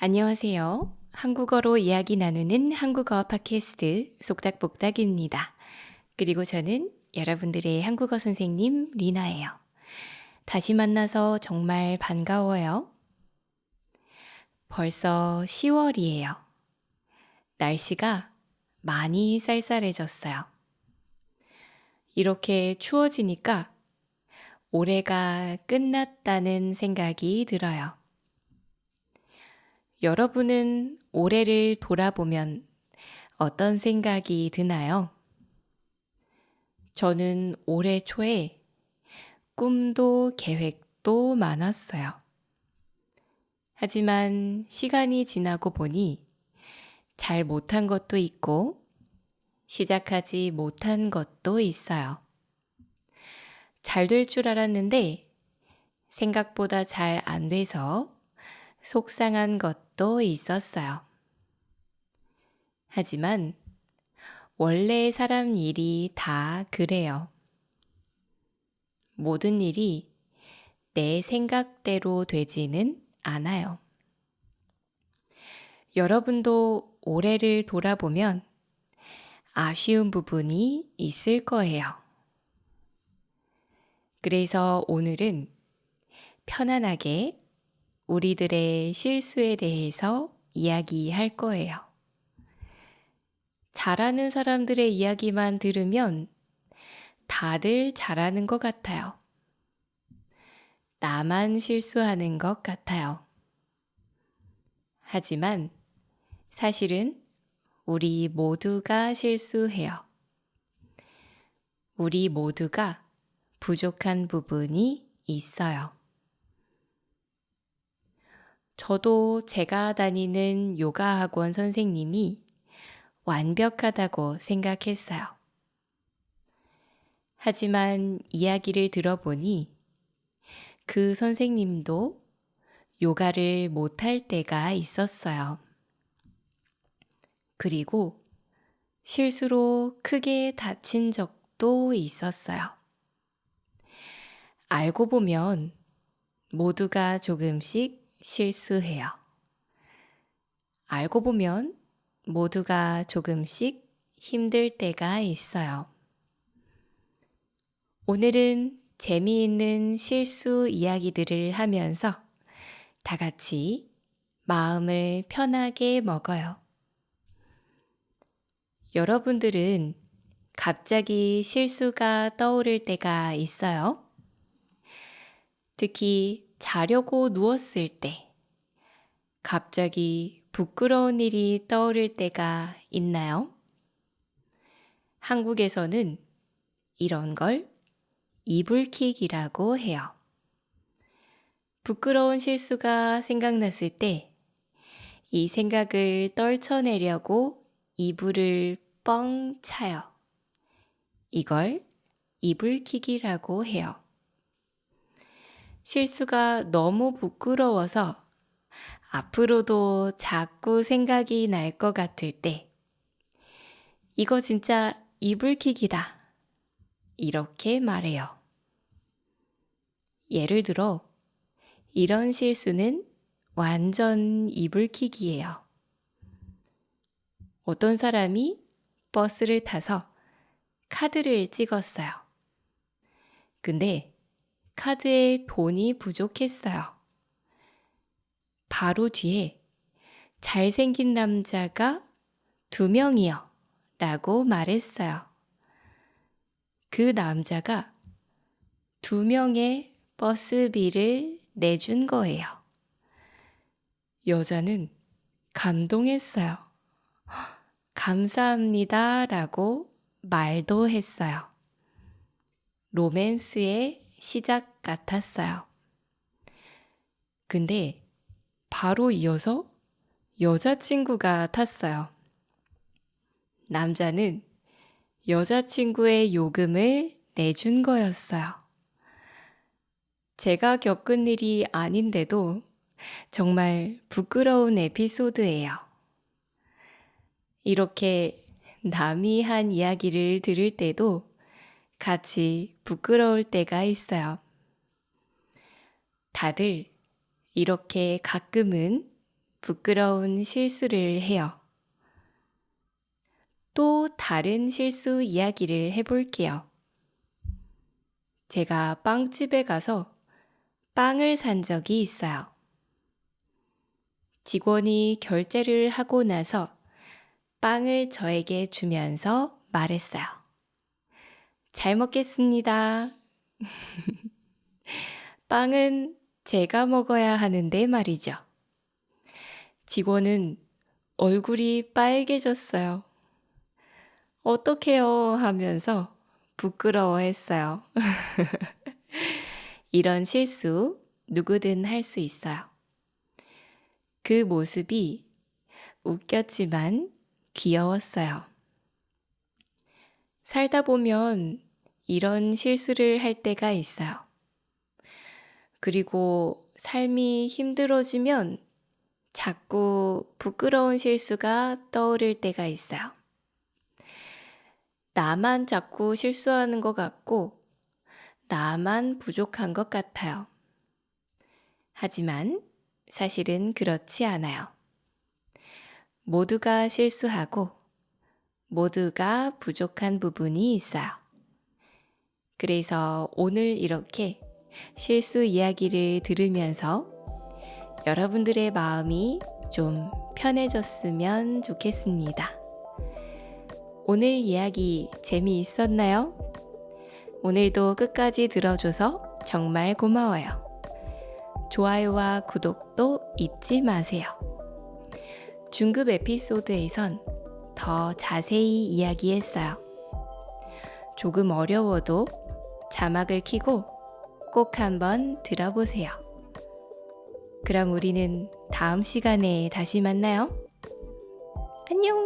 안녕하세요. 한국어로 이야기 나누는 한국어 팟캐스트 속닥복닥입니다. 그리고 저는 여러분들의 한국어 선생님 리나예요. 다시 만나서 정말 반가워요. 벌써 10월이에요. 날씨가 많이 쌀쌀해졌어요. 이렇게 추워지니까 올해가 끝났다는 생각이 들어요. 여러분은 올해를 돌아보면 어떤 생각이 드나요? 저는 올해 초에 꿈도 계획도 많았어요. 하지만 시간이 지나고 보니 잘 못한 것도 있고 시작하지 못한 것도 있어요. 잘 될 줄 알았는데 생각보다 잘 안 돼서 속상한 것도 있었어요. 하지만 원래 사람 일이 다 그래요. 모든 일이 내 생각대로 되지는 않아요. 여러분도 올해를 돌아보면 아쉬운 부분이 있을 거예요. 그래서 오늘은 편안하게 우리들의 실수에 대해서 이야기할 거예요. 잘하는 사람들의 이야기만 들으면 다들 잘하는 것 같아요. 나만 실수하는 것 같아요. 하지만 사실은 우리 모두가 실수해요. 우리 모두가 부족한 부분이 있어요. 저도 제가 다니는 요가 학원 선생님이 완벽하다고 생각했어요. 하지만 이야기를 들어보니 그 선생님도 요가를 못할 때가 있었어요. 그리고 실수로 크게 다친 적도 있었어요. 알고 보면 모두가 조금씩 실수해요. 알고 보면 모두가 조금씩 힘들 때가 있어요. 오늘은 재미있는 실수 이야기들을 하면서 다 같이 마음을 편하게 먹어요. 여러분들은 갑자기 실수가 떠오를 때가 있어요? 특히 자려고 누웠을 때 갑자기 부끄러운 일이 떠오를 때가 있나요? 한국에서는 이런 걸 이불킥이라고 해요. 부끄러운 실수가 생각났을 때 이 생각을 떨쳐내려고 이불을 뻥 차요. 이걸 이불킥이라고 해요. 실수가 너무 부끄러워서 앞으로도 자꾸 생각이 날 것 같을 때 이거 진짜 이불킥이다. 이렇게 말해요. 예를 들어 이런 실수는 완전 이불킥이에요. 어떤 사람이 버스를 타서 카드를 찍었어요. 근데 카드에 돈이 부족했어요. 바로 뒤에 잘생긴 남자가 2명이요 라고 말했어요. 그 남자가 2명의 버스비를 내준 거예요. 여자는 감동했어요. 감사합니다 라고 말도 했어요. 로맨스의 시작 같았어요. 근데 바로 이어서 여자친구가 탔어요. 남자는 여자친구의 요금을 내준 거였어요. 제가 겪은 일이 아닌데도 정말 부끄러운 에피소드예요. 이렇게 남이 한 이야기를 들을 때도 같이 부끄러울 때가 있어요. 다들 이렇게 가끔은 부끄러운 실수를 해요. 또 다른 실수 이야기를 해볼게요. 제가 빵집에 가서 빵을 산 적이 있어요. 직원이 결제를 하고 나서 빵을 저에게 주면서 말했어요. 잘 먹겠습니다. 빵은 제가 먹어야 하는데 말이죠. 직원은 얼굴이 빨개졌어요. 어떡해요 하면서 부끄러워했어요. 이런 실수 누구든 할 수 있어요. 그 모습이 웃겼지만 귀여웠어요. 살다 보면 이런 실수를 할 때가 있어요. 그리고 삶이 힘들어지면 자꾸 부끄러운 실수가 떠오를 때가 있어요. 나만 자꾸 실수하는 것 같고, 나만 부족한 것 같아요. 하지만 사실은 그렇지 않아요. 모두가 실수하고, 모두가 부족한 부분이 있어요. 그래서 오늘 이렇게 실수 이야기를 들으면서 여러분들의 마음이 좀 편해졌으면 좋겠습니다. 오늘 이야기 재미있었나요? 오늘도 끝까지 들어줘서 정말 고마워요. 좋아요와 구독도 잊지 마세요. 중급 에피소드에선 더 자세히 이야기했어요. 조금 어려워도 자막을 켜고 꼭 한번 들어보세요. 그럼 우리는 다음 시간에 다시 만나요. 안녕!